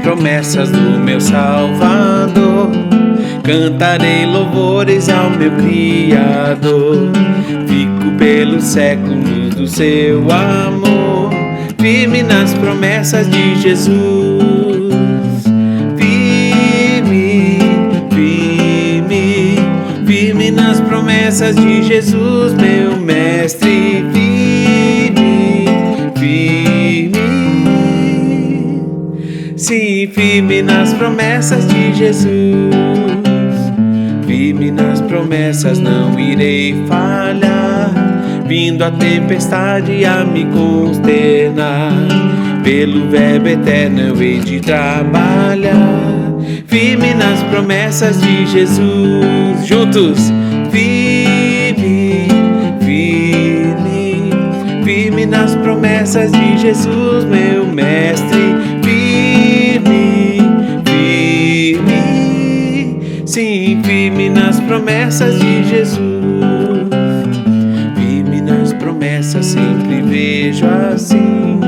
promessas do meu Salvador. Cantarei louvores ao meu Criador. Fico pelos séculos do seu amor, firme nas promessas de Jesus. Firme, firme, firme nas promessas de Jesus, meu mestre. Firme, firme, sim, firme nas promessas de Jesus. Firme nas promessas, não irei falhar. Vindo a tempestade a me consternar, pelo verbo eterno eu hei de trabalhar. Firme nas promessas de Jesus. Juntos. Firme, firme, firme nas promessas de Jesus, meu mestre. Firme, firme, sim, firme nas promessas de Jesus. Firme nas promessas, sempre vejo assim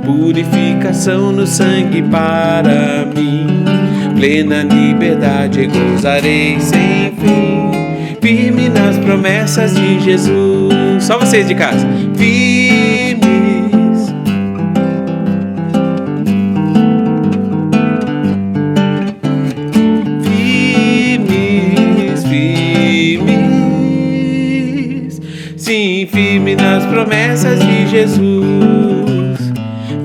purificação no sangue para mim. Plena liberdade e gozarei sem fim. Firme nas promessas de Jesus. Só vocês de casa. Firmes. Firmes, firmes. Sim, firme nas promessas de Jesus.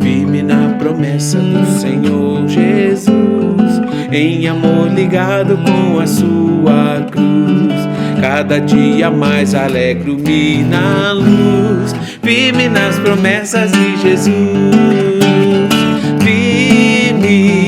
Firme na promessa do Senhor Jesus, em amor ligado com a sua cruz. Cada dia mais alegro-me na luz. Firme nas promessas de Jesus. Firme,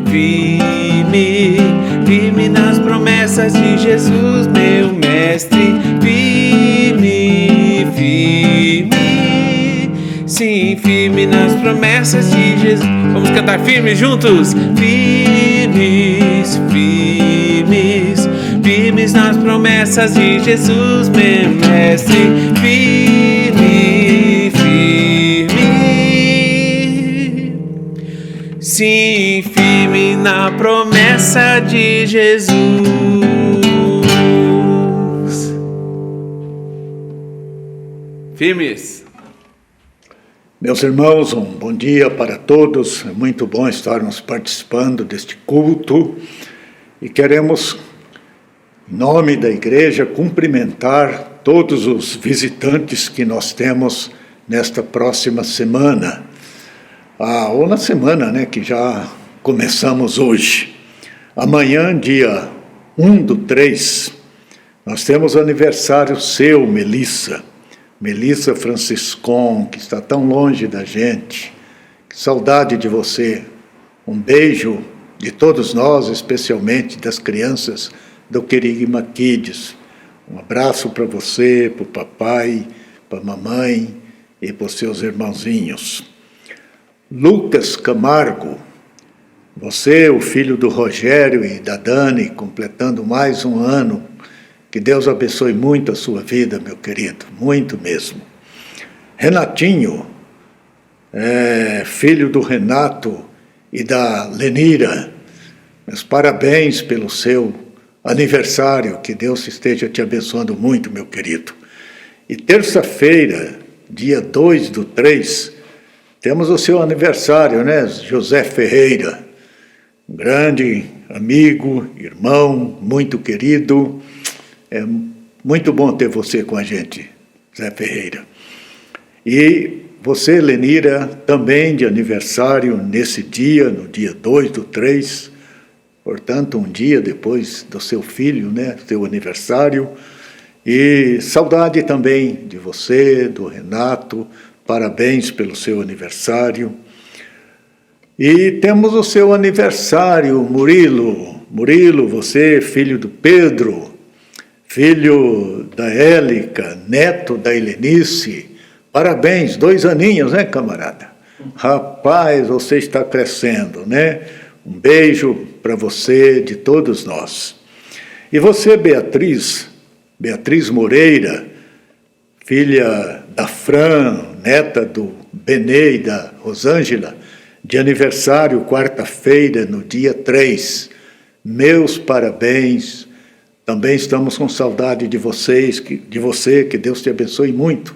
firme, firme nas promessas de Jesus, meu mestre. Firme, firme, sim, firme nas promessas de Jesus. Vamos cantar firme juntos? Firmes, firmes, firmes nas promessas de Jesus, meu mestre. Firme, firme, sim, firme na promessa de Jesus. Firmes. Meus irmãos, um bom dia para todos. É muito bom estarmos participando deste culto e queremos, em nome da igreja, cumprimentar todos os visitantes que nós temos nesta próxima semana, ou na semana, que já começamos hoje. Amanhã, dia 1/3, nós temos aniversário seu, Melissa Franciscon, que está tão longe da gente. Que saudade de você. Um beijo de todos nós, especialmente das crianças do Querigma Kids. Um abraço para você, para o papai, para a mamãe e para os seus irmãozinhos. Lucas Camargo, você, o filho do Rogério e da Dani, completando mais um ano. Que Deus abençoe muito a sua vida, meu querido, muito mesmo. Renatinho, filho do Renato e da Lenira, meus parabéns pelo seu aniversário, que Deus esteja te abençoando muito, meu querido. E terça-feira, dia 2/3, temos o seu aniversário, José Ferreira, um grande amigo, irmão, muito querido. É muito bom ter você com a gente, Zé Ferreira. E você, Lenira, também de aniversário nesse dia, no dia 2/3, portanto, um dia depois do seu filho, seu aniversário. E saudade também de você, do Renato, parabéns pelo seu aniversário. E temos o seu aniversário, Murilo. Murilo, você, filho do Pedro, filho da Élica, neto da Helenice. Parabéns, 2 aninhos, camarada? Rapaz, você está crescendo, Um beijo para você, de todos nós. E você, Beatriz Moreira, filha da Fran, neta do Benê e da Rosângela, de aniversário, quarta-feira, no dia 3. Meus parabéns. Também estamos com saudade de vocês, de você, que Deus te abençoe muito.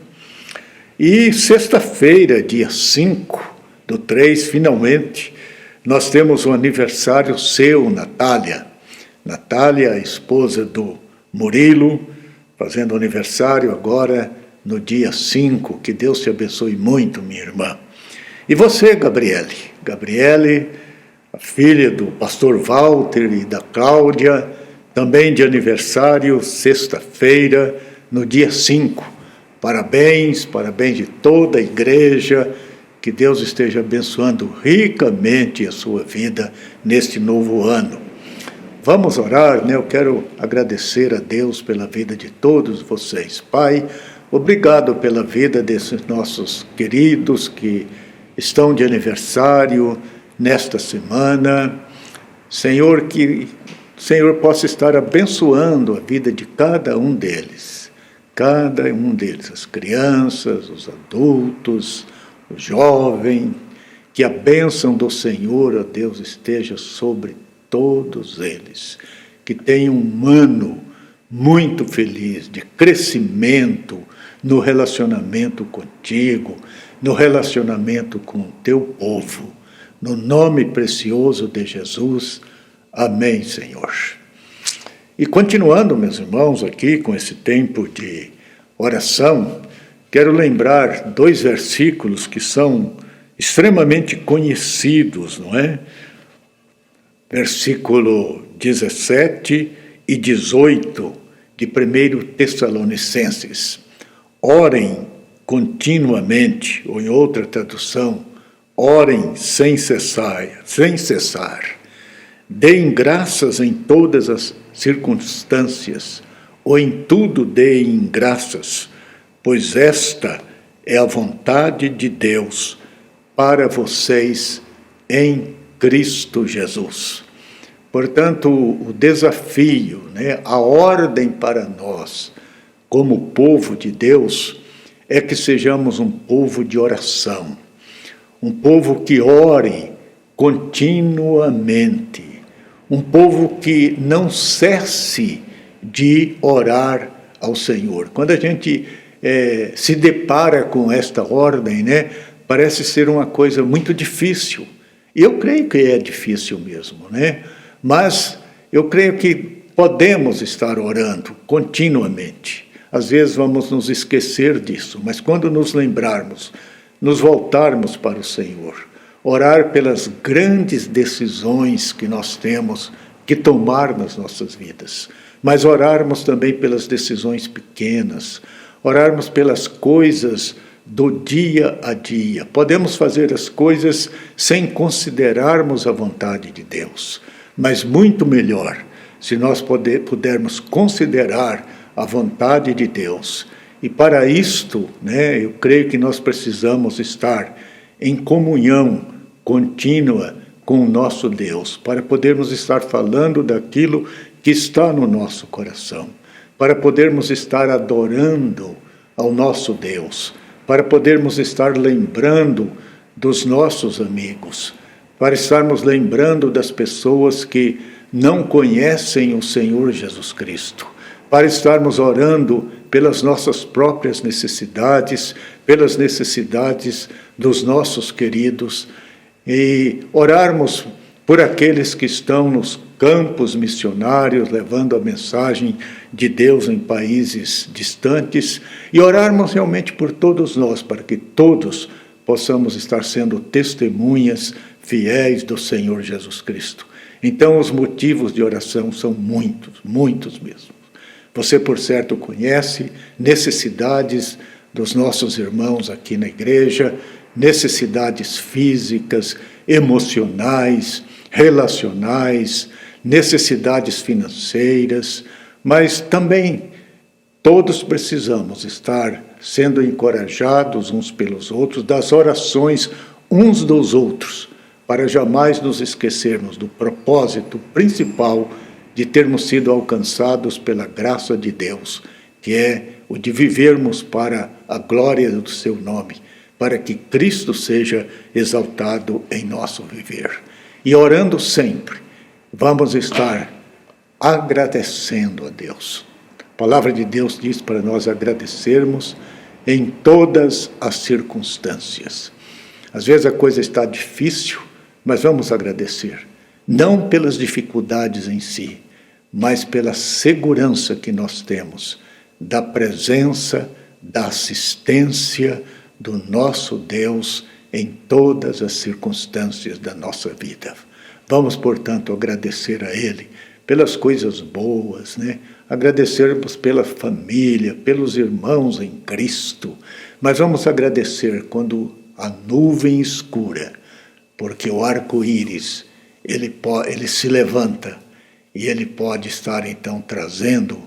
E sexta-feira, dia 5 do 3, finalmente, nós temos um aniversário seu, Natália. Natália, esposa do Murilo, fazendo aniversário agora no dia 5. Que Deus te abençoe muito, minha irmã. E você, Gabriele? Gabriele, a filha do pastor Walter e da Cláudia, também de aniversário, sexta-feira, no dia 5. Parabéns, parabéns de toda a igreja. Que Deus esteja abençoando ricamente a sua vida neste novo ano. Vamos orar, né? Eu quero agradecer a Deus pela vida de todos vocês. Pai, obrigado pela vida desses nossos queridos que estão de aniversário nesta semana. Senhor, que o Senhor possa estar abençoando a vida de cada um deles. Cada um deles, as crianças, os adultos, o jovem, que a bênção do Senhor, ó Deus, esteja sobre todos eles, que tenham um ano muito feliz, de crescimento no relacionamento contigo, no relacionamento com o teu povo, no nome precioso de Jesus, amém, Senhor. E continuando, meus irmãos, aqui com esse tempo de oração, quero lembrar 2 versículos que são extremamente conhecidos, não é? Versículo 17 e 18 de 1 Tessalonicenses. Orem continuamente, ou em outra tradução, orem sem cessar. Deem graças em todas as circunstâncias, ou em tudo deem graças, pois esta é a vontade de Deus para vocês em Cristo Jesus. Portanto, o desafio, né, a ordem para nós, como povo de Deus, é que sejamos um povo de oração, um povo que ore continuamente, um povo que não cesse de orar ao Senhor. Quando a gente se depara com esta ordem, né, parece ser uma coisa muito difícil. E eu creio que é difícil mesmo, né? Mas eu creio que podemos estar orando continuamente. Às vezes vamos nos esquecer disso, mas quando nos lembrarmos, nos voltarmos para o Senhor, orar pelas grandes decisões que nós temos que tomar nas nossas vidas, mas orarmos também pelas decisões pequenas, orarmos pelas coisas do dia a dia. Podemos fazer as coisas sem considerarmos a vontade de Deus, mas muito melhor se nós pudermos considerar a vontade de Deus. E para isto, né, eu creio que nós precisamos estar em comunhão contínua com o nosso Deus, para podermos estar falando daquilo que está no nosso coração, para podermos estar adorando ao nosso Deus, para podermos estar lembrando dos nossos amigos, para estarmos lembrando das pessoas que não conhecem o Senhor Jesus Cristo, para estarmos orando pelas nossas próprias necessidades, pelas necessidades dos nossos queridos, e orarmos por aqueles que estão nos campos missionários, levando a mensagem de Deus em países distantes, e orarmos realmente por todos nós, para que todos possamos estar sendo testemunhas fiéis do Senhor Jesus Cristo. Então, os motivos de oração são muitos, muitos mesmo. Você, por certo, conhece necessidades dos nossos irmãos aqui na igreja, necessidades físicas, emocionais, relacionais, necessidades financeiras, mas também todos precisamos estar sendo encorajados uns pelos outros, das orações uns dos outros, para jamais nos esquecermos do propósito principal de termos sido alcançados pela graça de Deus, que é o de vivermos para a glória do seu nome, para que Cristo seja exaltado em nosso viver. E orando sempre, vamos estar agradecendo a Deus. A palavra de Deus diz para nós agradecermos em todas as circunstâncias. Às vezes a coisa está difícil, mas vamos agradecer. Não pelas dificuldades em si, mas pela segurança que nós temos da presença, da assistência do nosso Deus em todas as circunstâncias da nossa vida. Vamos, portanto, agradecer a Ele pelas coisas boas, né? Agradecermos pela família, pelos irmãos em Cristo, mas vamos agradecer quando a nuvem escura, porque o arco-íris, ele se levanta e ele pode estar então trazendo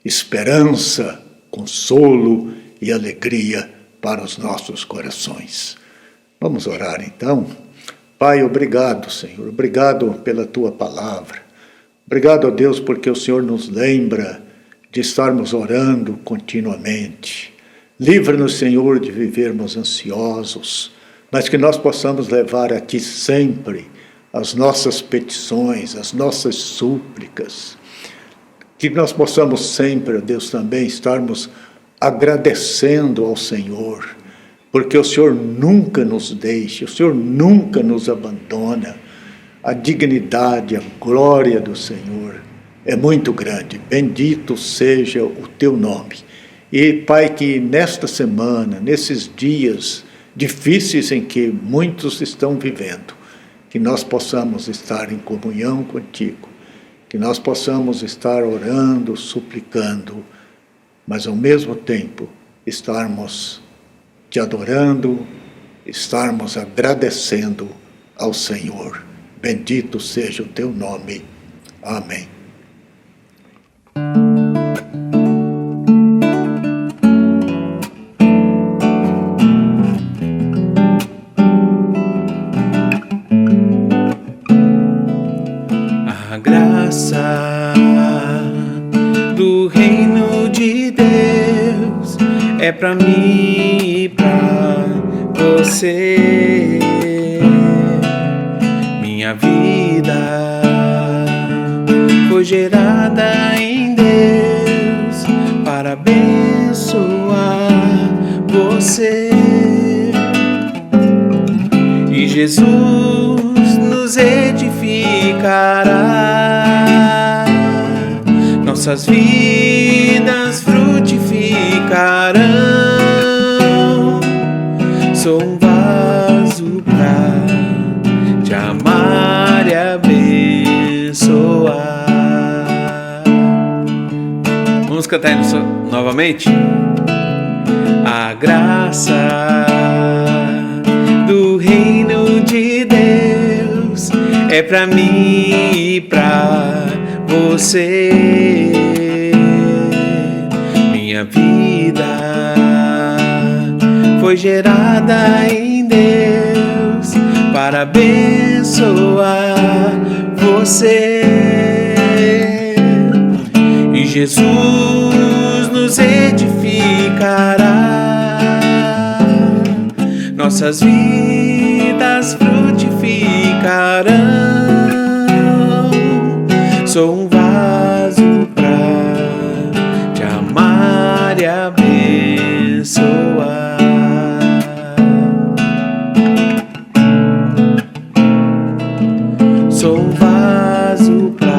esperança, consolo e alegria para os nossos corações. Vamos orar então. Pai, obrigado, Senhor, obrigado pela Tua palavra. Obrigado a Deus porque o Senhor nos lembra de estarmos orando continuamente. Livra-nos, Senhor, de vivermos ansiosos, mas que nós possamos levar a Ti sempre as nossas petições, as nossas súplicas. Que nós possamos sempre, ó Deus, também estarmos agradecendo ao Senhor, porque o Senhor nunca nos deixa, o Senhor nunca nos abandona. A dignidade, a glória do Senhor é muito grande. Bendito seja o Teu nome. E, Pai, que nesta semana, nesses dias difíceis em que muitos estão vivendo, que nós possamos estar em comunhão contigo, que nós possamos estar orando, suplicando, mas ao mesmo tempo estarmos te adorando, estarmos agradecendo ao Senhor. Bendito seja o Teu nome. Amém. A graça do reino de Deus é para mim e para você. Minha vida foi gerada em Deus para abençoar você. E Jesus nos edificará, nossas vidas frutificarão. Sou um vaso pra te amar e abençoar. Vamos cantar isso novamente? A graça do reino de Deus é pra mim e pra você. Minha vida foi gerada em Deus para abençoar você. E Jesus nos edificará, nossas vidas frutificarão. Sou um vaso pra te amar e abençoar. Sou um vaso pra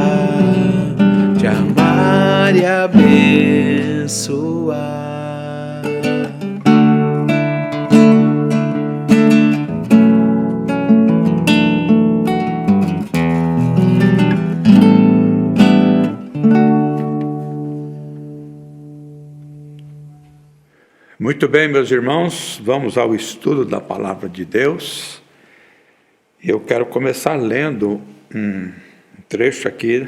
te amar e abençoar. Muito bem, meus irmãos, vamos ao estudo da Palavra de Deus. Eu quero começar lendo um trecho aqui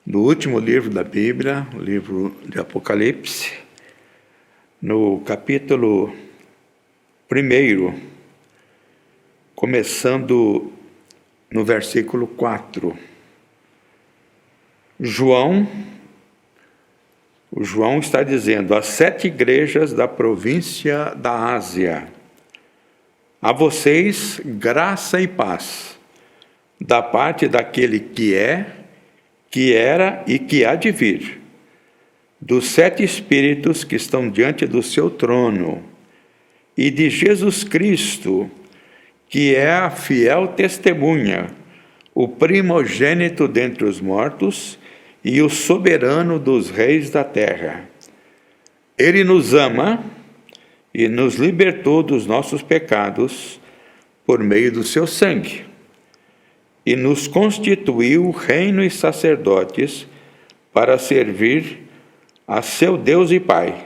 do último livro da Bíblia, o livro de Apocalipse, no capítulo 1, começando no versículo 4. O João está dizendo: as 7 igrejas da província da Ásia, A vocês, graça e paz, da parte daquele que é, que era e que há de vir, dos 7 Espíritos que estão diante do seu trono, e de Jesus Cristo, que é a fiel testemunha, o primogênito dentre os mortos e o soberano dos reis da terra. Ele nos ama e nos libertou dos nossos pecados por meio do seu sangue, e nos constituiu reino e sacerdotes para servir a seu Deus e Pai.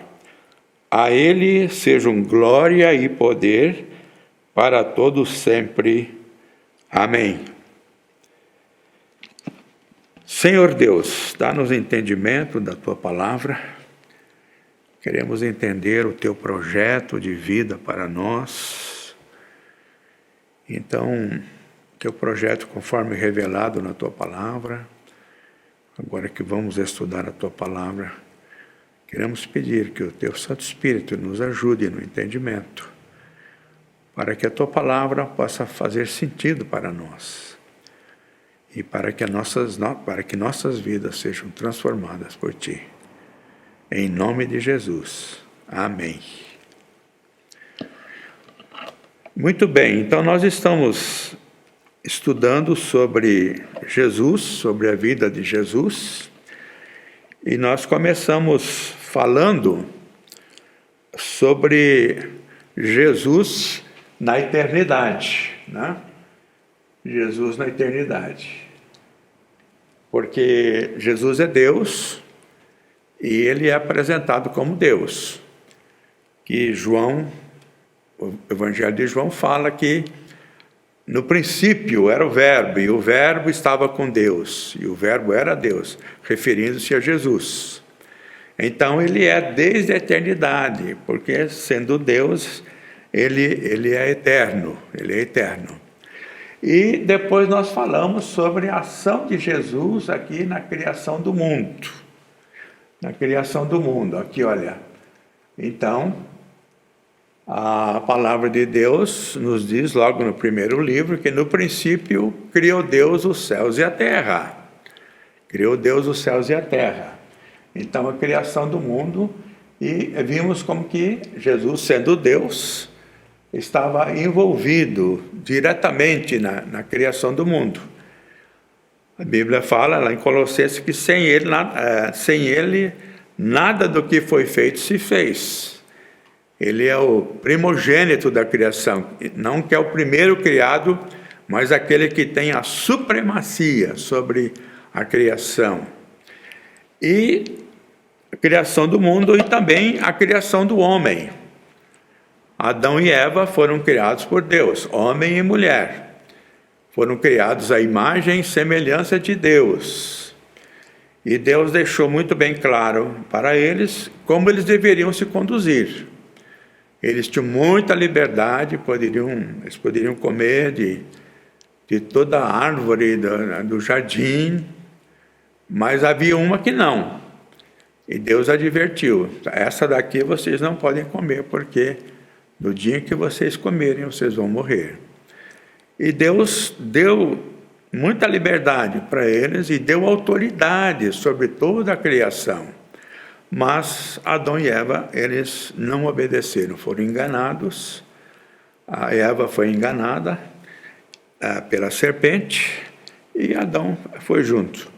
A Ele sejam glória e poder para todos sempre. Amém. Senhor Deus, dá-nos entendimento da Tua palavra. Queremos entender o Teu projeto de vida para nós. Então, Teu projeto conforme revelado na Tua palavra. Agora que vamos estudar a Tua palavra, queremos pedir que o Teu Santo Espírito nos ajude no entendimento, para que a Tua palavra possa fazer sentido para nós e para que nossas vidas sejam transformadas por Ti. Em nome de Jesus. Amém. Muito bem, então nós estamos estudando sobre Jesus, sobre a vida de Jesus, e nós começamos falando sobre Jesus na eternidade, né? Jesus na eternidade. Porque Jesus é Deus e Ele é apresentado como Deus. Que o Evangelho de João fala que no princípio era o Verbo, e o Verbo estava com Deus, e o Verbo era Deus, referindo-se a Jesus. Então Ele é desde a eternidade, porque sendo Deus, Ele é eterno, Ele é eterno. E depois nós falamos sobre a ação de Jesus aqui na criação do mundo. Na criação do mundo, aqui olha. Então, a palavra de Deus nos diz logo no primeiro livro que no princípio criou Deus os céus e a terra. Criou Deus os céus e a terra. Então, a criação do mundo, e vimos como que Jesus, sendo Deus, estava envolvido diretamente na criação do mundo. A Bíblia fala lá em Colossenses que sem ele nada do que foi feito se fez. Ele é o primogênito da criação, não que é o primeiro criado, mas aquele que tem a supremacia sobre a criação. E a criação do mundo e também a criação do homem. Adão e Eva foram criados por Deus, homem e mulher. Foram criados à imagem e semelhança de Deus. E Deus deixou muito bem claro para eles como eles deveriam se conduzir. Eles tinham muita liberdade, eles poderiam comer de toda a árvore do jardim, mas havia uma que não. E Deus advertiu: essa daqui vocês não podem comer, porque no dia que vocês comerem, vocês vão morrer. E Deus deu muita liberdade para eles e deu autoridade sobre toda a criação. Mas Adão e Eva, eles não obedeceram, foram enganados. A Eva foi enganada pela serpente e Adão foi junto.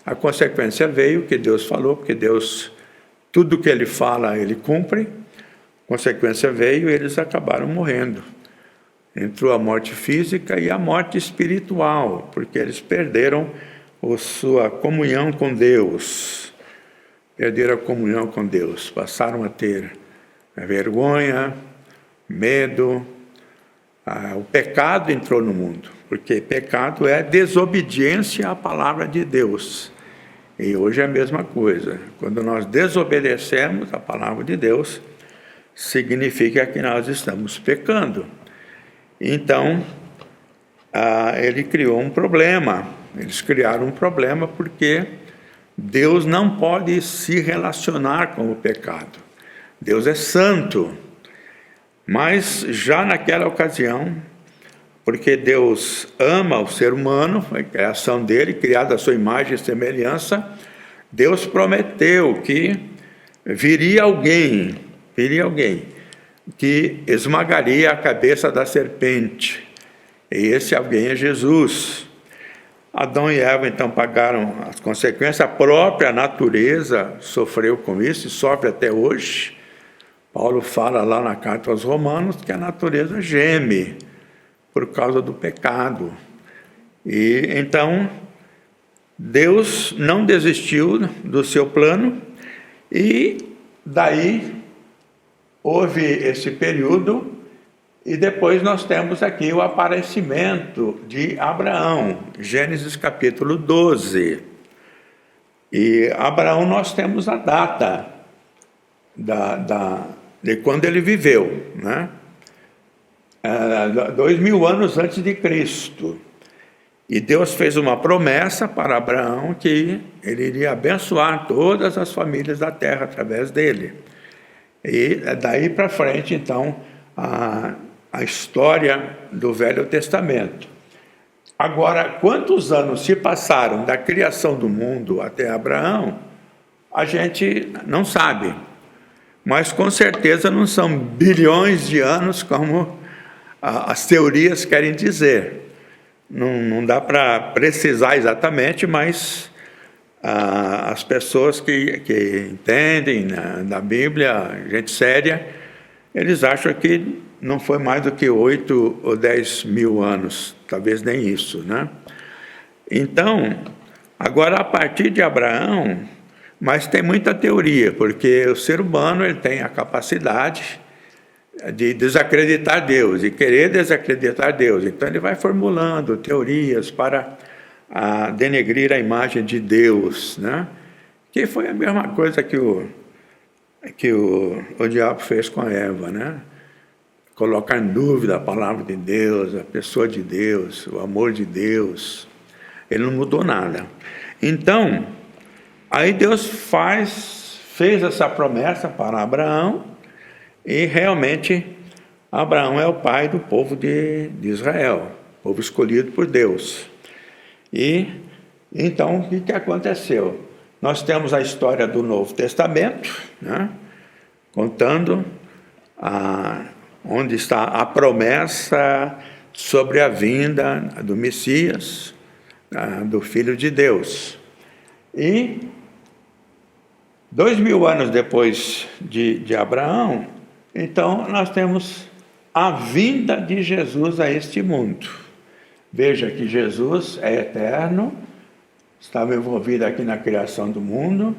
A consequência veio que Deus falou, porque Deus, tudo que Ele fala, Ele cumpre. A consequência veio e eles acabaram morrendo. Entrou a morte física e a morte espiritual, porque eles perderam a sua comunhão com Deus. Perderam a comunhão com Deus, passaram a ter vergonha, medo. O pecado entrou no mundo, porque pecado é desobediência à palavra de Deus. E hoje é a mesma coisa. Quando nós desobedecemos a palavra de Deus, significa que nós estamos pecando. Então, ele criou um problema. Eles criaram um problema porque Deus não pode se relacionar com o pecado. Deus é santo, Mas já naquela ocasião, porque Deus ama o ser humano, foi a criação dele, criado à sua imagem e semelhança, Deus prometeu que viria alguém que esmagaria a cabeça da serpente. E esse alguém é Jesus. Adão e Eva, então, pagaram as consequências. A própria natureza sofreu com isso e sofre até hoje. Paulo fala lá na carta aos Romanos que a natureza geme por causa do pecado. E então, Deus não desistiu do seu plano e daí houve esse período e depois nós temos aqui o aparecimento de Abraão, Gênesis capítulo 12. E Abraão nós temos a data de quando ele viveu, né? 2000 anos antes de Cristo. E Deus fez uma promessa para Abraão que ele iria abençoar todas as famílias da terra através dele. E daí para frente, então, a história do Velho Testamento. Agora, quantos anos se passaram da criação do mundo até Abraão, a gente não sabe. Mas com certeza não são bilhões de anos como as teorias querem dizer. Não dá para precisar exatamente, mas as pessoas que entendem da Bíblia, gente séria, eles acham que não foi mais do que 8 ou 10 mil anos, talvez nem isso, né? Então, agora a partir de Abraão, mas tem muita teoria, porque o ser humano ele tem a capacidade de desacreditar Deus, e querer desacreditar Deus. Então ele vai formulando teorias para denegrir a imagem de Deus, né? Que foi a mesma coisa que o diabo fez com a Eva, né? Colocar em dúvida a palavra de Deus, a pessoa de Deus, o amor de Deus. Ele não mudou nada. Então, aí Deus fez essa promessa para Abraão, e realmente Abraão é o pai do povo de Israel, povo escolhido por Deus. E então o que aconteceu? Nós temos a história do Novo Testamento, né, contando onde está a promessa sobre a vinda do Messias, do Filho de Deus. E 2000 anos depois de Abraão, então nós temos a vinda de Jesus a este mundo. Veja que Jesus é eterno, estava envolvido aqui na criação do mundo,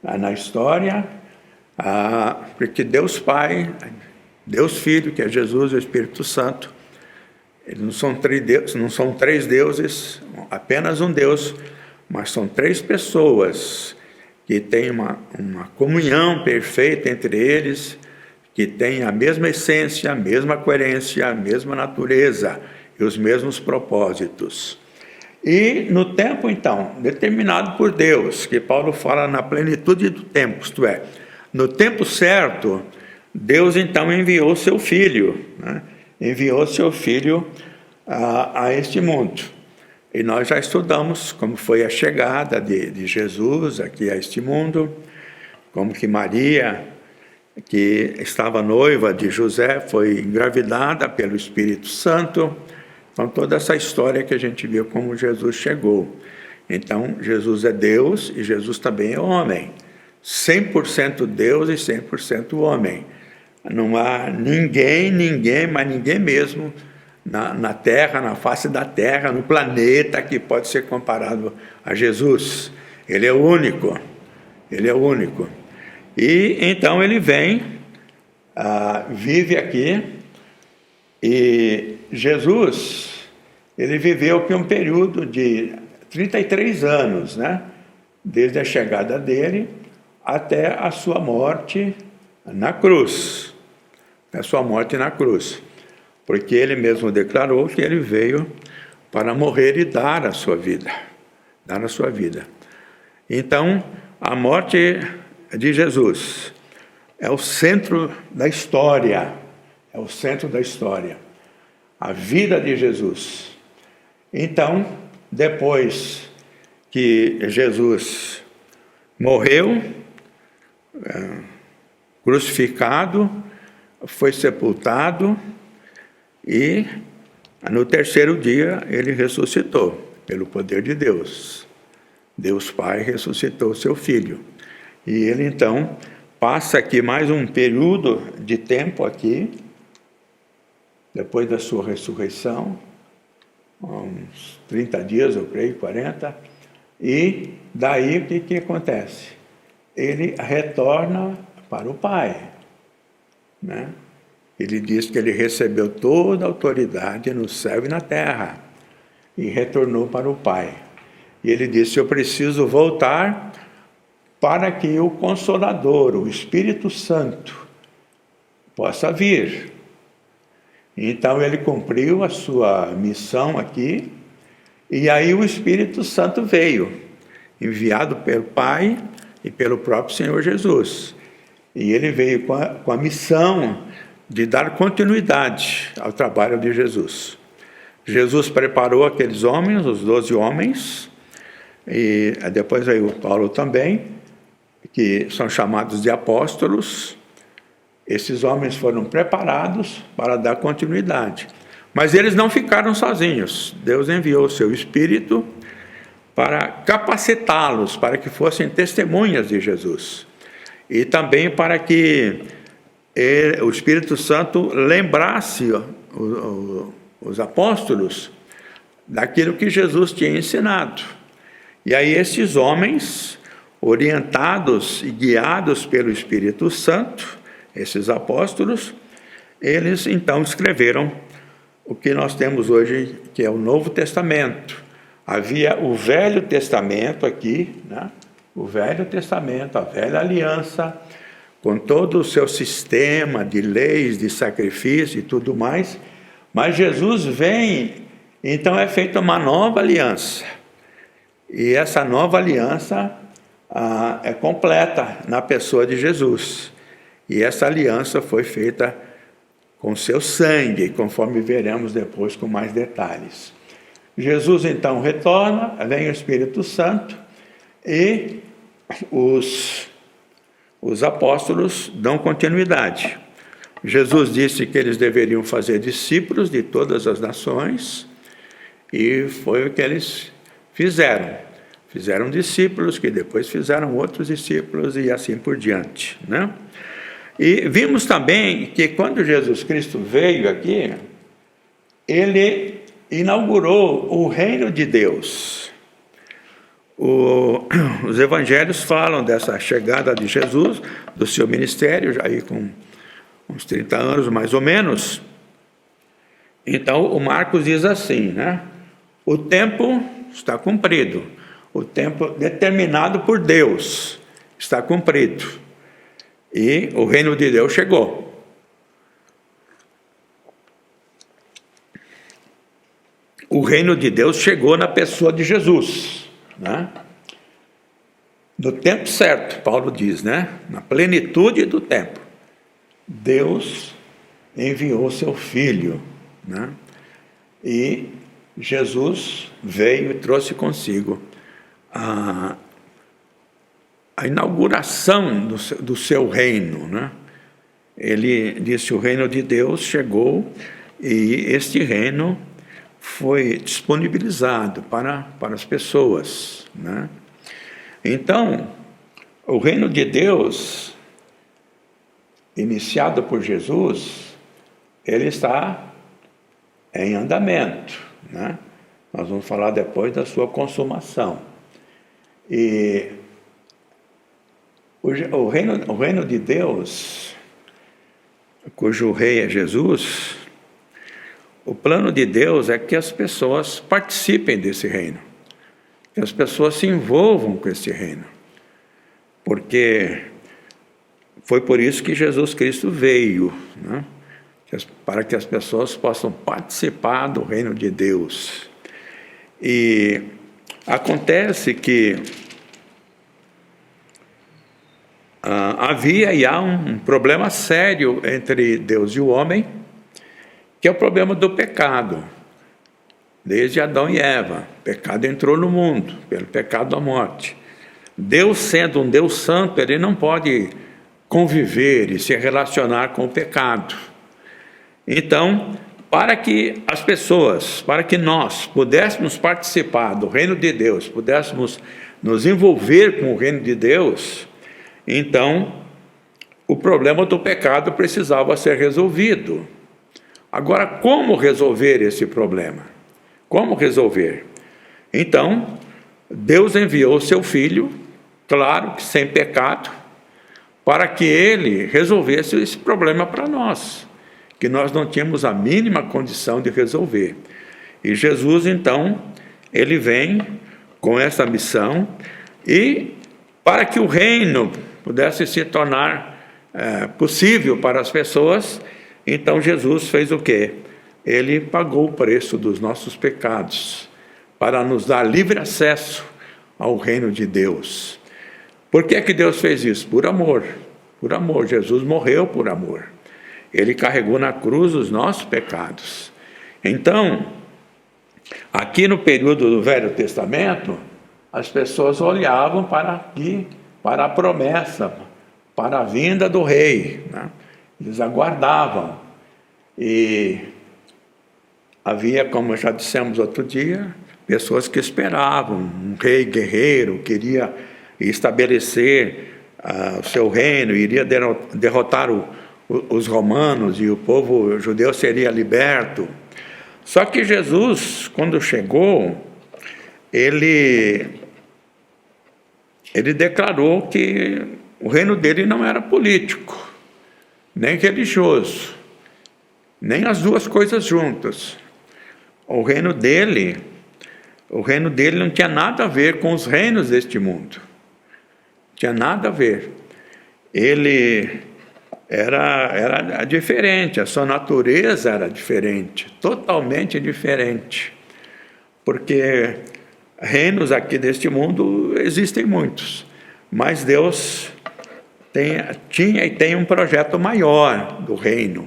na história, porque Deus Pai, Deus Filho, que é Jesus e o Espírito Santo, eles não são três deuses, apenas um Deus, mas são três pessoas que têm uma comunhão perfeita entre eles, que têm a mesma essência, a mesma coerência, a mesma natureza e os mesmos propósitos. E no tempo, então, determinado por Deus, que Paulo fala na plenitude do tempo, isto é, no tempo certo, Deus então enviou seu Filho, né? Enviou seu Filho a este mundo. E nós já estudamos como foi a chegada de Jesus aqui a este mundo, como que Maria, que estava noiva de José, foi engravidada pelo Espírito Santo. Então, toda essa história que a gente viu como Jesus chegou. Então, Jesus é Deus e Jesus também é homem. 100% Deus e 100% homem. Não há ninguém, mas ninguém mesmo na Terra, na face da Terra, no planeta, que pode ser comparado a Jesus. Ele é o único. Ele é o único. E então ele vem, vive aqui, e Jesus, ele viveu aqui um período de 33 anos, né? Desde a chegada dele até a sua morte na cruz. A sua morte na cruz. Porque ele mesmo declarou que ele veio para morrer e dar a sua vida. Dar a sua vida. Então, a morte de Jesus é o centro da história, é o centro da história, a vida de Jesus. Então, depois que Jesus morreu, crucificado, foi sepultado e no terceiro dia ele ressuscitou, pelo poder de Deus. Deus Pai ressuscitou seu Filho. E ele então passa aqui mais um período de tempo aqui, depois da sua ressurreição, uns 30 dias, eu creio, 40, e daí o que acontece? Ele retorna para o Pai, né? Ele diz que ele recebeu toda a autoridade no céu e na terra, e retornou para o Pai. E ele disse: eu preciso voltar para que o Consolador, o Espírito Santo, possa vir. Então ele cumpriu a sua missão aqui, e aí o Espírito Santo veio, enviado pelo Pai e pelo próprio Senhor Jesus. E ele veio com a missão de dar continuidade ao trabalho de Jesus. Jesus preparou aqueles homens, os 12 homens, e depois veio Paulo também, que são chamados de apóstolos. Esses homens foram preparados para dar continuidade. Mas eles não ficaram sozinhos. Deus enviou o seu Espírito para capacitá-los, para que fossem testemunhas de Jesus. E também para que o Espírito Santo lembrasse os apóstolos daquilo que Jesus tinha ensinado. E aí esses homens, orientados e guiados pelo Espírito Santo, esses apóstolos, eles então escreveram o que nós temos hoje, que é o Novo Testamento. Havia o Velho Testamento aqui, né? O Velho Testamento, a Velha Aliança, com todo o seu sistema de leis, de sacrifício e tudo mais. Mas Jesus vem, então é feita uma nova aliança. E essa nova aliança é completa na pessoa de Jesus. E essa aliança foi feita com seu sangue, conforme veremos depois com mais detalhes. Jesus então retorna, vem o Espírito Santo e os apóstolos dão continuidade. Jesus disse que eles deveriam fazer discípulos de todas as nações, e foi o que eles fizeram. Fizeram discípulos, que depois fizeram outros discípulos, e assim por diante, né? E vimos também que quando Jesus Cristo veio aqui, ele inaugurou o reino de Deus. Os evangelhos falam dessa chegada de Jesus, do seu ministério, já aí com uns 30 anos mais ou menos. Então o Marcos diz assim, né? O tempo está cumprido, o tempo determinado por Deus está cumprido, e o reino de Deus chegou. O reino de Deus chegou na pessoa de Jesus, né? No tempo certo, Paulo diz, né? Na plenitude do tempo, Deus enviou seu Filho, né? E Jesus veio e trouxe consigo a inauguração do seu reino, né? Ele disse: o reino de Deus chegou, e este reino foi disponibilizado para as pessoas, né? Então, o reino de Deus, iniciado por Jesus, ele está em andamento, né? Nós vamos falar depois da sua consumação. E o reino de Deus, cujo rei é Jesus, o plano de Deus é que as pessoas participem desse reino, que as pessoas se envolvam com esse reino, porque foi por isso que Jesus Cristo veio, né? Para que as pessoas possam participar do reino de Deus. E acontece que havia e há um problema sério entre Deus e o homem, que é o problema do pecado. Desde Adão e Eva, o pecado entrou no mundo, pelo pecado da morte. Deus, sendo um Deus santo, Ele não pode conviver e se relacionar com o pecado. Então, para que as pessoas, para que nós pudéssemos participar do reino de Deus, pudéssemos nos envolver com o reino de Deus, então o problema do pecado precisava ser resolvido. Agora, como resolver esse problema? Como resolver? Então, Deus enviou seu Filho, claro que sem pecado, para que Ele resolvesse esse problema para nós, que nós não tínhamos a mínima condição de resolver. E Jesus, então, Ele vem com essa missão, e para que o reino pudesse se tornar possível para as pessoas, então Jesus fez o quê? Ele pagou o preço dos nossos pecados, para nos dar livre acesso ao reino de Deus. Por que que Deus fez isso? Por amor. Por amor. Jesus morreu por amor. Ele carregou na cruz os nossos pecados. Então, aqui no período do Velho Testamento, as pessoas olhavam para a promessa, para a vinda do rei, né? Eles aguardavam. E havia, como já dissemos outro dia, pessoas que esperavam. Um rei guerreiro queria estabelecer o seu reino, iria derrotar os romanos e o povo judeu seria liberto. Só que Jesus, quando chegou, ele declarou que o reino dele não era político, nem religioso, nem as duas coisas juntas. O reino dele não tinha nada a ver com os reinos deste mundo. Tinha nada a ver. Ele era diferente, a sua natureza era diferente, totalmente diferente. Porque reinos aqui deste mundo existem muitos, mas Deus tinha e tem um projeto maior do reino,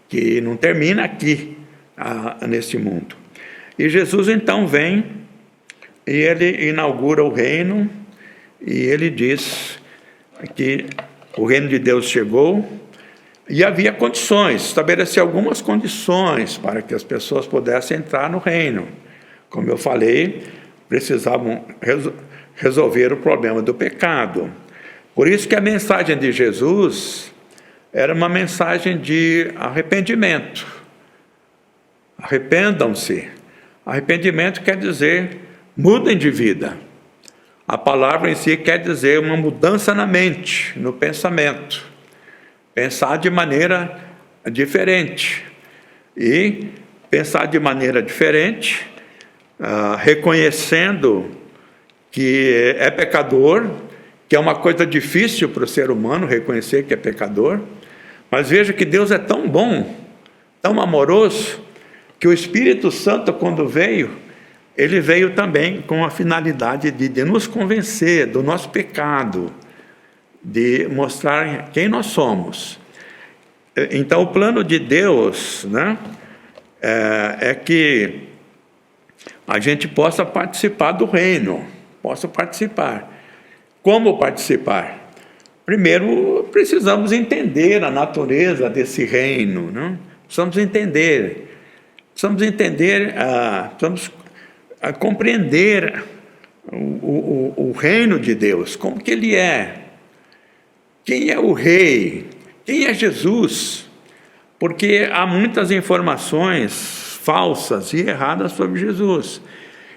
que não termina aqui, neste mundo. E Jesus então vem e ele inaugura o reino, e ele diz que o reino de Deus chegou e havia condições, estabeleceu algumas condições para que as pessoas pudessem entrar no reino. Como eu falei, precisavam resolver o problema do pecado. Por isso que a mensagem de Jesus era uma mensagem de arrependimento. Arrependam-se. Arrependimento quer dizer mudem de vida. A palavra em si quer dizer uma mudança na mente, no pensamento. Pensar de maneira diferente. E pensar de maneira diferente, reconhecendo que é pecador, que é uma coisa difícil para o ser humano reconhecer que é pecador. Mas veja que Deus é tão bom, tão amoroso, que o Espírito Santo, quando veio, ele veio também com a finalidade de nos convencer do nosso pecado, de mostrar quem nós somos. Então, o plano de Deus, né, é que a gente possa participar do reino, possa participar. Como participar? Primeiro, precisamos entender a natureza desse reino, né? Precisamos compreender o reino de Deus, como que ele é, quem é o rei, quem é Jesus, porque há muitas informações falsas e erradas sobre Jesus.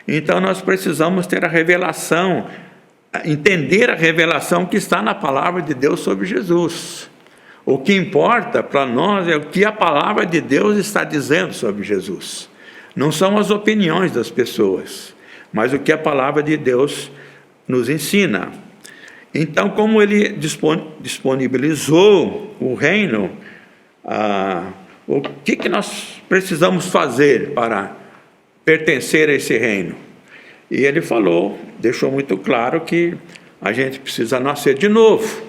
Então nós precisamos ter a revelação, entender a revelação que está na palavra de Deus sobre Jesus. O que importa para nós é o que a palavra de Deus está dizendo sobre Jesus. Não são as opiniões das pessoas, mas o que a palavra de Deus nos ensina. Então, como ele disponibilizou o reino, o que nós precisamos fazer para pertencer a esse reino? E ele deixou muito claro que a gente precisa nascer de novo.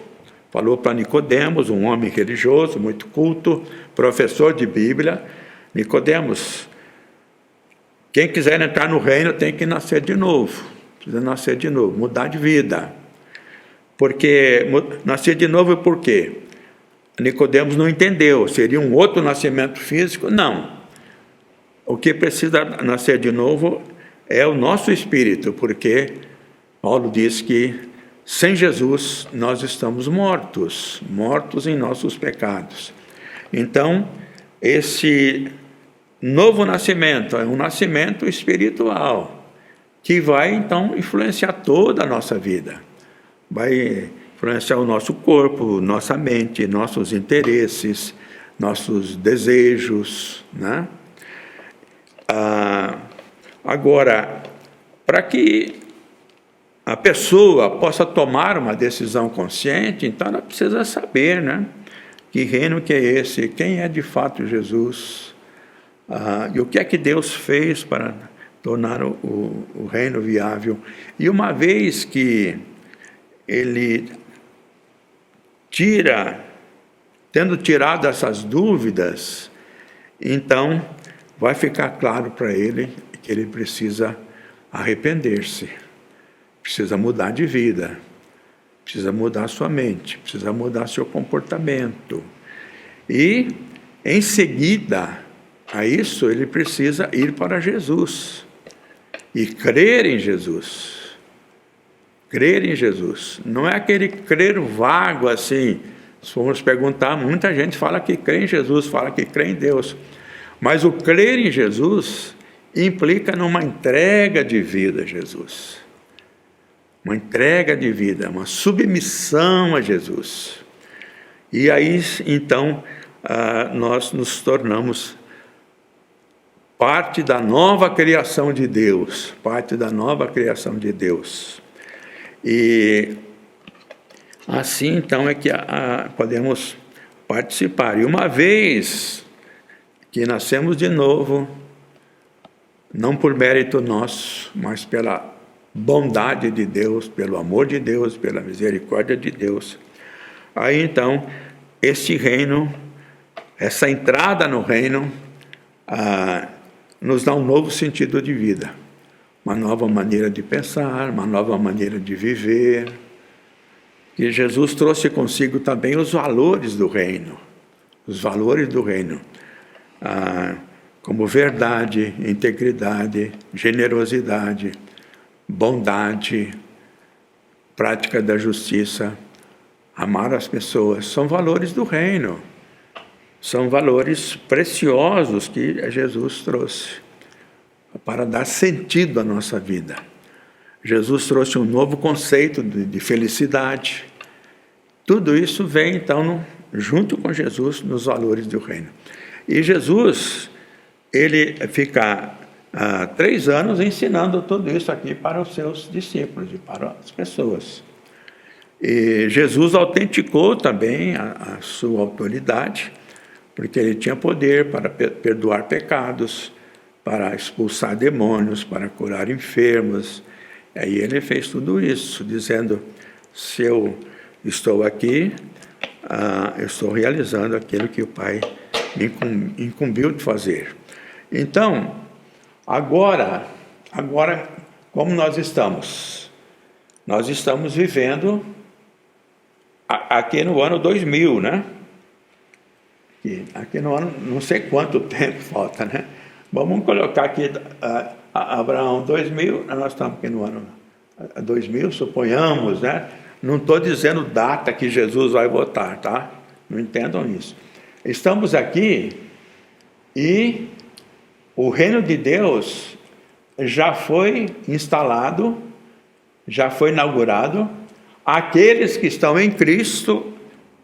Falou para Nicodemos, um homem religioso, muito culto, professor de Bíblia. Nicodemos, quem quiser entrar no reino tem que nascer de novo, precisa nascer de novo, mudar de vida. Porque nascer de novo por quê? Nicodemos não entendeu, seria um outro nascimento físico? Não. O que precisa nascer de novo é o nosso espírito, porque Paulo diz que sem Jesus nós estamos mortos em nossos pecados. Então, esse novo nascimento é um nascimento espiritual, que vai então influenciar toda a nossa vida. Vai influenciar o nosso corpo, nossa mente, nossos interesses, nossos desejos, né? Agora, para que a pessoa possa tomar uma decisão consciente, então ela precisa saber, né? Que reino que é esse, quem é de fato Jesus, e o que é que Deus fez para tornar o reino viável. E uma vez que ele tendo tirado essas dúvidas, então vai ficar claro para ele que ele precisa arrepender-se, precisa mudar de vida, precisa mudar sua mente, precisa mudar seu comportamento. E, em seguida a isso, ele precisa ir para Jesus e crer em Jesus. Crer em Jesus. Não é aquele crer vago assim. Se formos perguntar, muita gente fala que crê em Jesus, fala que crê em Deus. Mas o crer em Jesus implica numa entrega de vida a Jesus. Uma entrega de vida, uma submissão a Jesus. E aí, então, nós nos tornamos parte da nova criação de Deus. Parte da nova criação de Deus. E assim, então, é que podemos participar. E uma vez que nascemos de novo, não por mérito nosso, mas pela bondade de Deus, pelo amor de Deus, pela misericórdia de Deus, aí então, este reino, essa entrada no reino, nos dá um novo sentido de vida. Uma nova maneira de pensar, uma nova maneira de viver. E Jesus trouxe consigo também os valores do reino. Os valores do reino. Como verdade, integridade, generosidade, bondade, prática da justiça, amar as pessoas. São valores do reino. São valores preciosos que Jesus trouxe para dar sentido à nossa vida. Jesus trouxe um novo conceito de felicidade. Tudo isso vem, então, junto com Jesus, nos valores do reino. E Jesus, ele fica 3 anos ensinando tudo isso aqui para os seus discípulos e para as pessoas. E Jesus autenticou também a sua autoridade, porque ele tinha poder para perdoar pecados, para expulsar demônios, para curar enfermos. Aí ele fez tudo isso, dizendo, se eu estou aqui, eu estou realizando aquilo que o Pai me incumbiu de fazer. Então, agora, como nós estamos? Nós estamos vivendo aqui no ano 2000, né? Aqui no ano, não sei quanto tempo falta, né? Vamos colocar aqui, Abraão, 2000, nós estamos aqui no ano 2000, suponhamos, né? Não estou dizendo data que Jesus vai voltar, tá? Não entendam isso. Estamos aqui e o reino de Deus já foi instalado, já foi inaugurado. Aqueles que estão em Cristo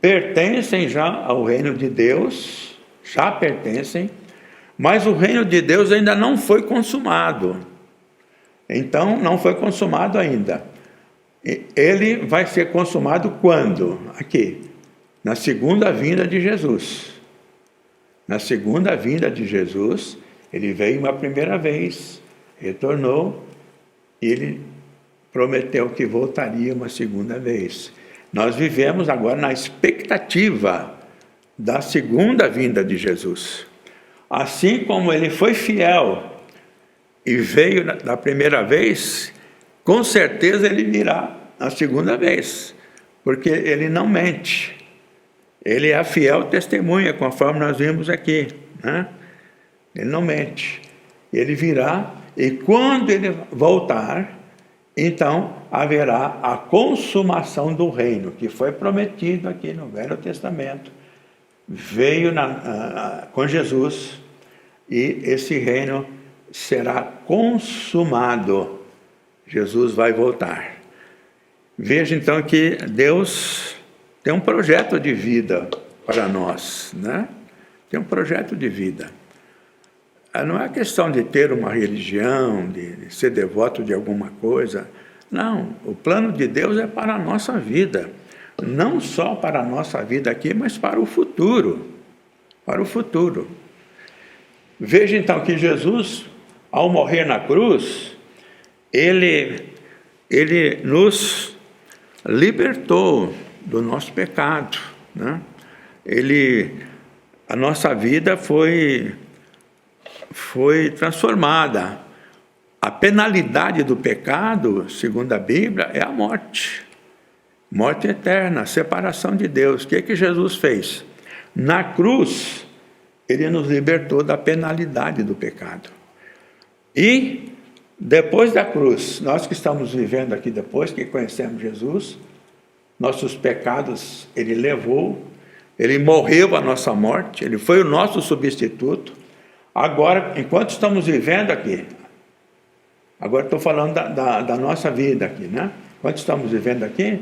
pertencem já ao reino de Deus, já pertencem, mas o reino de Deus ainda não foi consumado. Então, não foi consumado ainda. Ele vai ser consumado quando? Aqui, na segunda vinda de Jesus. Na segunda vinda de Jesus, ele veio uma primeira vez, retornou, e ele prometeu que voltaria uma segunda vez. Nós vivemos agora na expectativa da segunda vinda de Jesus. assim como ele foi fiel e veio da primeira vez, com certeza ele virá a segunda vez, porque ele não mente. Ele é a fiel testemunha, conforme nós vimos aqui, né? Ele não mente. Ele virá, e quando ele voltar, então haverá a consumação do reino, que foi prometido aqui no Velho Testamento. Veio com Jesus, e esse reino será consumado. Jesus vai voltar. Veja então que Deus tem um projeto de vida para nós, né? Tem um projeto de vida. Não é questão de ter uma religião, de ser devoto de alguma coisa. Não, o plano de Deus é para a nossa vida. Não só para a nossa vida aqui, mas para o futuro. Para o futuro. Veja então que Jesus, ao morrer na cruz, ele nos libertou do nosso pecado, né? A nossa vida foi transformada. A penalidade do pecado, segundo a Bíblia, é a morte. Morte eterna, separação de Deus. O que Jesus fez? Na cruz, ele nos libertou da penalidade do pecado. E, depois da cruz, nós que estamos vivendo aqui depois, que conhecemos Jesus, nossos pecados ele levou, ele morreu a nossa morte, ele foi o nosso substituto. Agora, enquanto estamos vivendo aqui, agora estou falando da nossa vida aqui, né? Enquanto estamos vivendo aqui,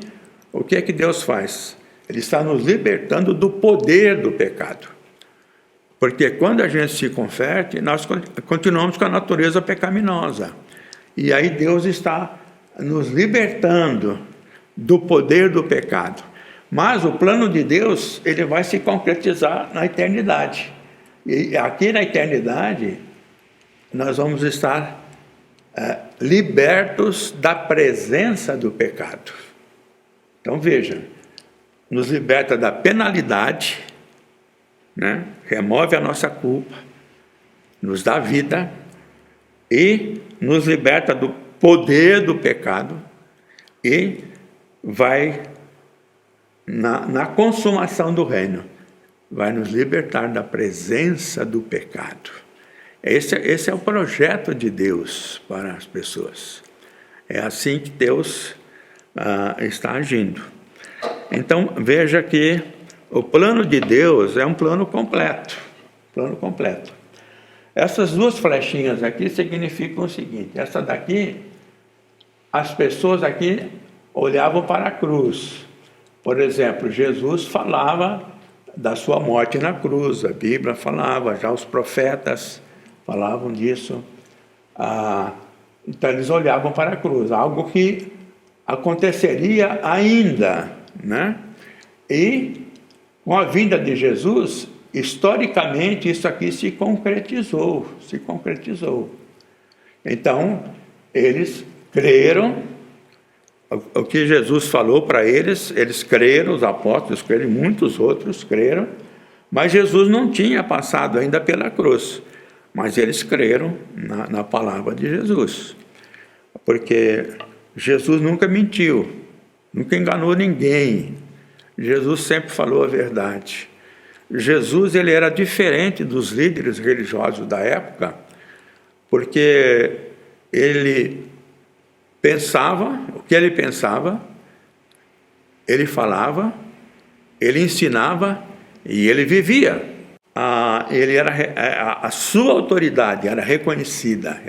o que é que Deus faz? Ele está nos libertando do poder do pecado. Porque quando a gente se converte, nós continuamos com a natureza pecaminosa. E aí Deus está nos libertando do poder do pecado. Mas o plano de Deus, ele vai se concretizar na eternidade. E aqui na eternidade, nós vamos estar libertos da presença do pecado. Então veja, nos liberta da penalidade, né? Remove a nossa culpa, nos dá vida e nos liberta do poder do pecado e vai na consumação do reino, vai nos libertar da presença do pecado. Esse é o projeto de Deus para as pessoas. É assim que Deus está agindo. Então, veja que o plano de Deus é um plano completo. Plano completo. Essas duas flechinhas aqui significam o seguinte: essa daqui, as pessoas aqui olhavam para a cruz. Por exemplo, Jesus falava da sua morte na cruz, a Bíblia falava, já os profetas falavam disso. Então eles olhavam para a cruz, algo que aconteceria ainda, né? E com a vinda de Jesus, historicamente isso aqui se concretizou. Então, eles creram, o que Jesus falou para eles, eles creram, os apóstolos creram, muitos outros creram, mas Jesus não tinha passado ainda pela cruz, mas eles creram na palavra de Jesus, porque Jesus nunca mentiu, nunca enganou ninguém. Jesus sempre falou a verdade. Jesus ele era diferente dos líderes religiosos da época, porque ele pensava, o que ele pensava, ele falava, ele ensinava e ele vivia. A sua autoridade era reconhecida.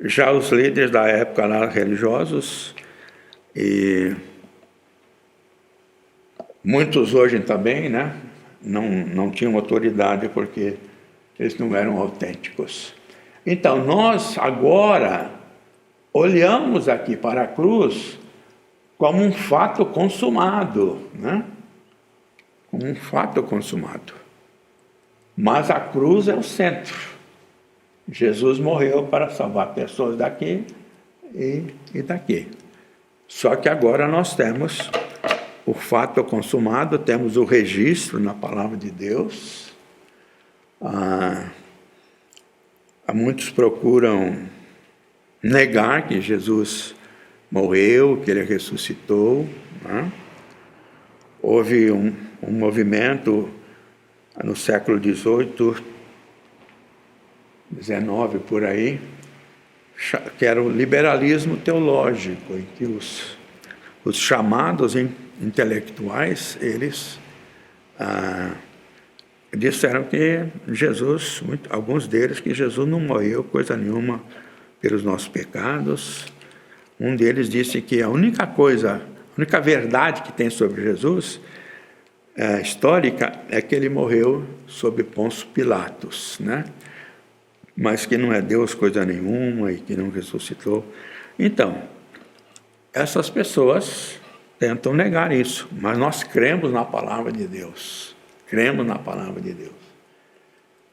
Já os líderes da época lá, religiosos, e muitos hoje também, né, não tinham autoridade porque eles não eram autênticos. Então, nós agora olhamos aqui para a cruz como um fato consumado, né? Como um fato consumado. Mas a cruz é o centro. Jesus morreu para salvar pessoas daqui e daqui. Só que agora nós temos o fato consumado, temos o registro na palavra de Deus, Muitos procuram negar que Jesus morreu, que ele ressuscitou, né? Houve um movimento no século XVIII, XIX, por aí, que era o liberalismo teológico, em que os chamados intelectuais, eles disseram que Jesus, alguns deles, que Jesus não morreu coisa nenhuma pelos nossos pecados. Um deles disse que a única verdade que tem sobre Jesus, histórica, é que ele morreu sob Pôncio Pilatos, né? Mas que não é Deus coisa nenhuma e que não ressuscitou. Então, essas pessoas tentam negar isso, mas nós cremos na palavra de Deus. Cremos na palavra de Deus.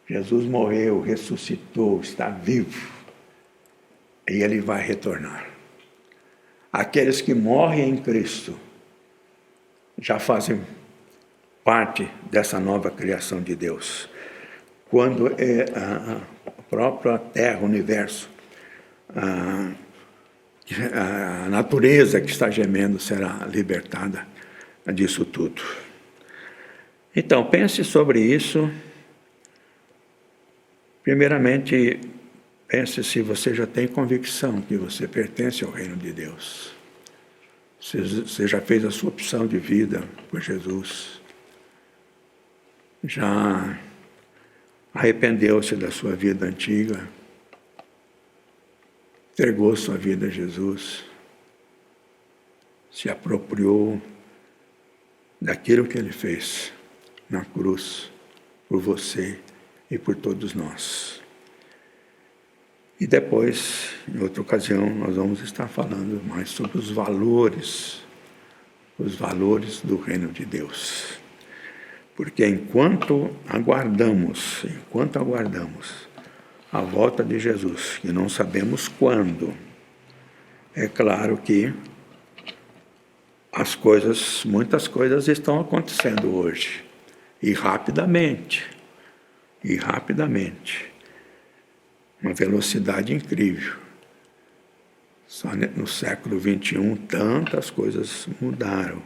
Jesus morreu, ressuscitou, está vivo. E ele vai retornar. Aqueles que morrem em Cristo já fazem parte dessa nova criação de Deus. Quando a própria terra, o universo, a natureza que está gemendo será libertada disso tudo. Então, pense sobre isso. Primeiramente, pense se você já tem convicção que você pertence ao reino de Deus. Você já fez a sua opção de vida por Jesus. Já arrependeu-se da sua vida antiga. Entregou sua vida a Jesus. Se apropriou daquilo que ele fez na cruz por você e por todos nós. E depois, em outra ocasião, nós vamos estar falando mais sobre os valores do reino de Deus. Porque enquanto aguardamos a volta de Jesus, que não sabemos quando, é claro que muitas coisas estão acontecendo hoje, e rapidamente, uma velocidade incrível. Só no século XXI tantas coisas mudaram,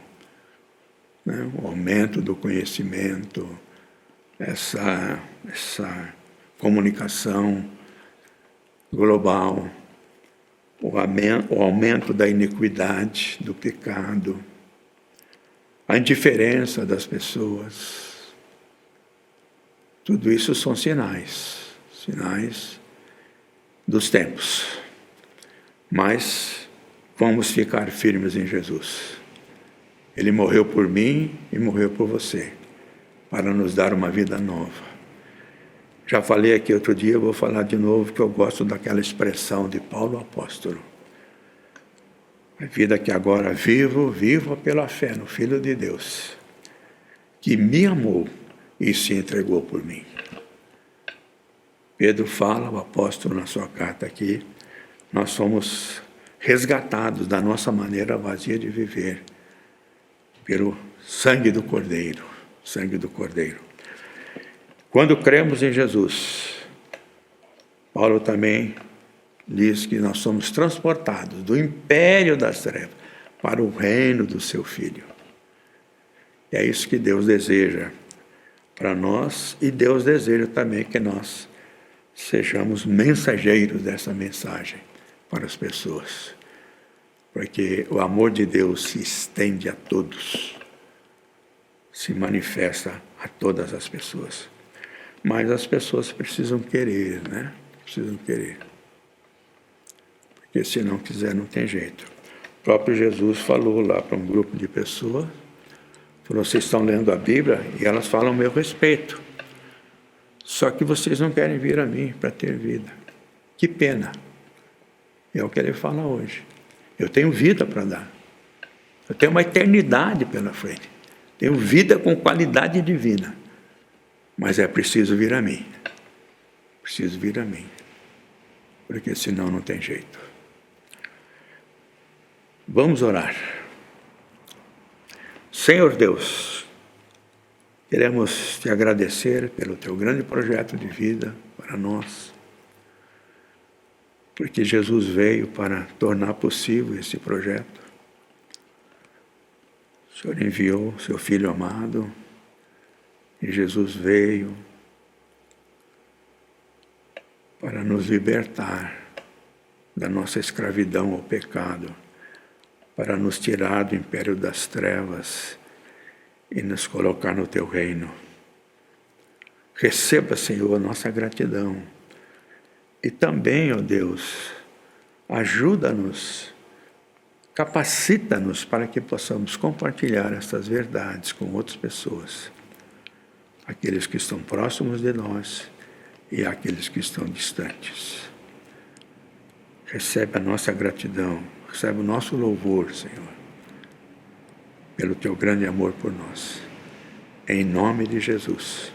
né? O aumento do conhecimento, essa comunicação global, o aumento da iniquidade, do pecado, a indiferença das pessoas. Tudo isso são sinais dos tempos. Mas vamos ficar firmes em Jesus. Ele morreu por mim e morreu por você, para nos dar uma vida nova. Já falei aqui outro dia, vou falar de novo, que eu gosto daquela expressão de Paulo apóstolo. A vida que agora vivo pela fé no Filho de Deus, que me amou e se entregou por mim. Pedro fala, o apóstolo, na sua carta aqui, nós somos resgatados da nossa maneira vazia de viver pelo sangue do Cordeiro. Quando cremos em Jesus, Paulo também diz que nós somos transportados do império das trevas para o reino do seu Filho. E é isso que Deus deseja para nós, e Deus deseja também que nós sejamos mensageiros dessa mensagem para as pessoas, porque o amor de Deus se estende a todos, se manifesta a todas as pessoas, mas as pessoas precisam querer, né? Precisam querer, porque se não quiser não tem jeito. O próprio Jesus falou lá para um grupo de pessoas, falou: vocês estão lendo a Bíblia e elas falam a meu respeito, só que vocês não querem vir a mim para ter vida. Que pena. É o que ele fala hoje. Eu tenho vida para dar. Eu tenho uma eternidade pela frente. Tenho vida com qualidade divina. Mas é preciso vir a mim. Preciso vir a mim. Porque senão não tem jeito. Vamos orar. Senhor Deus, Queremos te agradecer pelo teu grande projeto de vida para nós, porque Jesus veio para tornar possível esse projeto. O Senhor enviou seu Filho amado, e Jesus veio para nos libertar da nossa escravidão ao pecado, para nos tirar do império das trevas e nos colocar no teu reino. Receba, Senhor, a nossa gratidão. E também, ó Deus, ajuda-nos, capacita-nos para que possamos compartilhar essas verdades com outras pessoas, aqueles que estão próximos de nós e aqueles que estão distantes. Recebe a nossa gratidão, recebe o nosso louvor, Senhor, pelo teu grande amor por nós. Em nome de Jesus.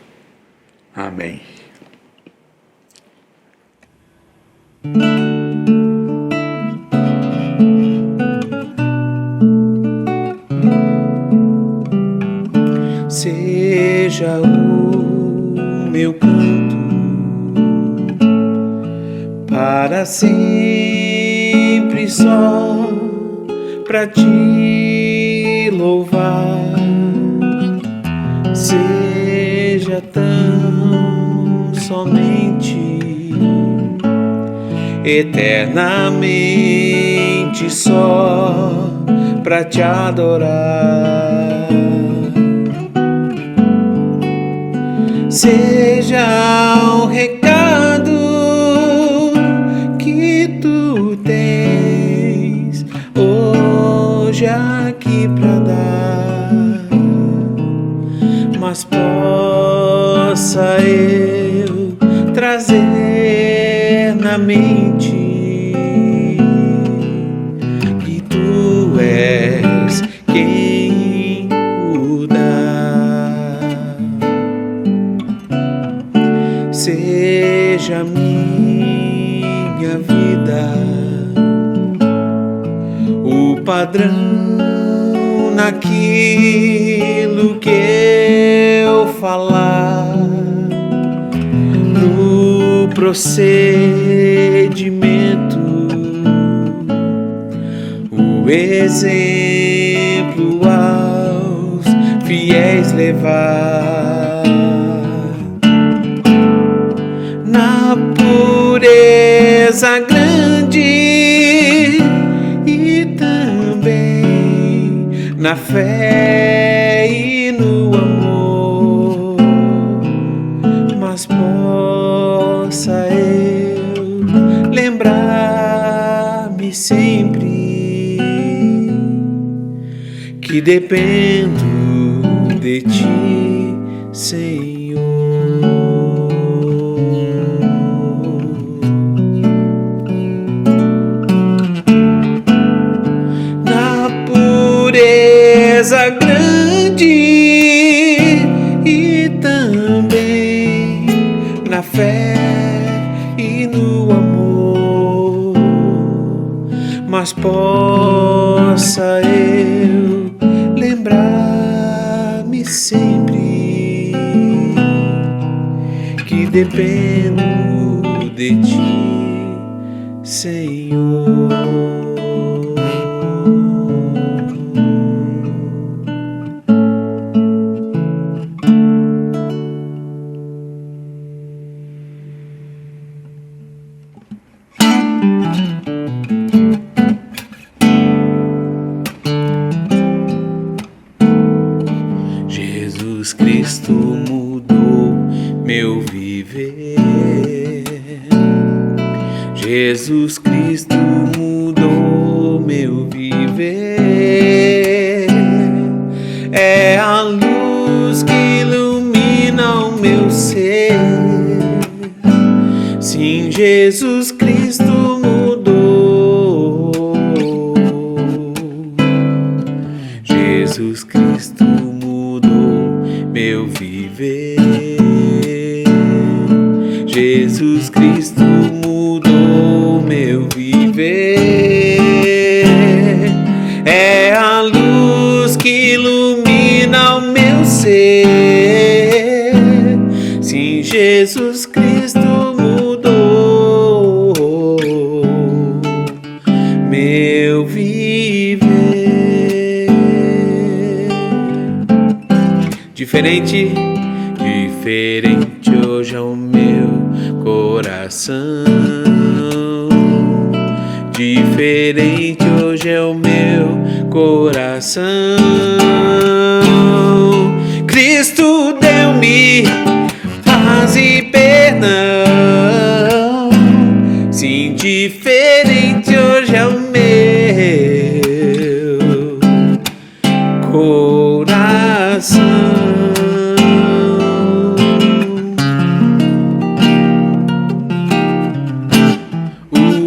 Amém. Seja o meu canto para sempre só para te louvar. Seja tão somente eternamente só para te adorar. Seja o recado que tu tens hoje aqui pra dar, mas possa eu trazer na mente que tu és quem o dá. Seja minha vida o padrão naquilo que eu falar, no procedimento, o exemplo aos fiéis levar. Na pureza grande e também na fé e no amor, mas possa eu lembrar-me sempre que dependo de ti, Senhor. Pureza grande e também na fé e no amor, mas possa eu lembrar-me sempre que dependo de ti, Senhor. Jesus Cristo mudou meu viver. Jesus Cristo mudou meu viver. É a luz que ilumina o meu ser. Sim, Jesus Cristo mudou. Jesus Cristo mudou meu viver. Jesus Cristo mudou meu viver. É a luz que ilumina o meu ser. Jesus Cristo mudou meu viver. Diferente hoje é o meu coração. Diferente hoje é o meu coração. Cristo deu-me paz e perdão. Sim, diferente hoje é o meu coração.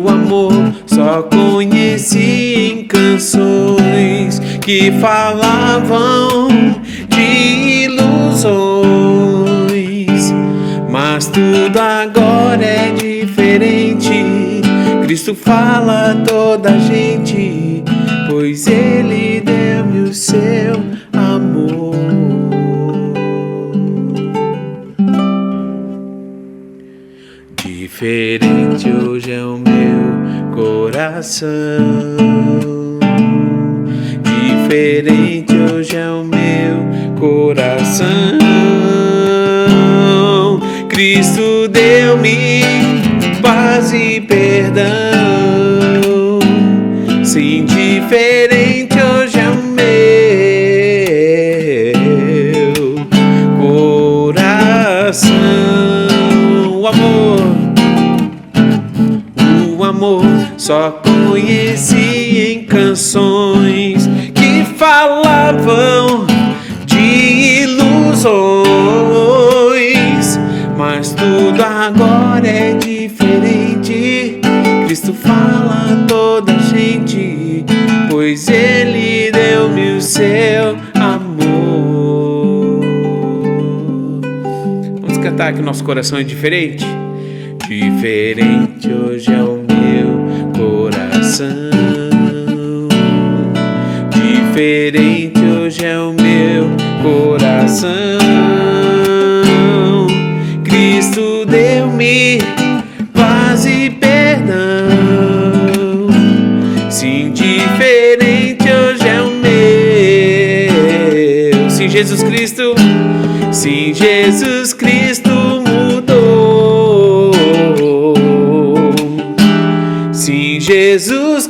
O amor só conheci em canções que falavam de ilusões, mas tudo agora é diferente. Cristo fala a toda a gente, pois Ele deu-me o seu amor. Diferente hoje é o meu coração. Diferente hoje é o meu coração. Cristo deu-me paz e perdão. Sim, diferente hoje é o meu coração. O amor só conheci em canções que falavam de ilusões, mas tudo agora é diferente. Cristo fala a toda a gente, pois Ele deu-me o seu amor. Vamos cantar que nosso coração é diferente. Diferente hoje é o meu coração. Diferente hoje é o meu coração. Cristo deu-me paz e perdão. Sim, diferente hoje é o meu. Sim, Jesus Cristo. Sim, Jesus Cristo mudou. Sim, Jesus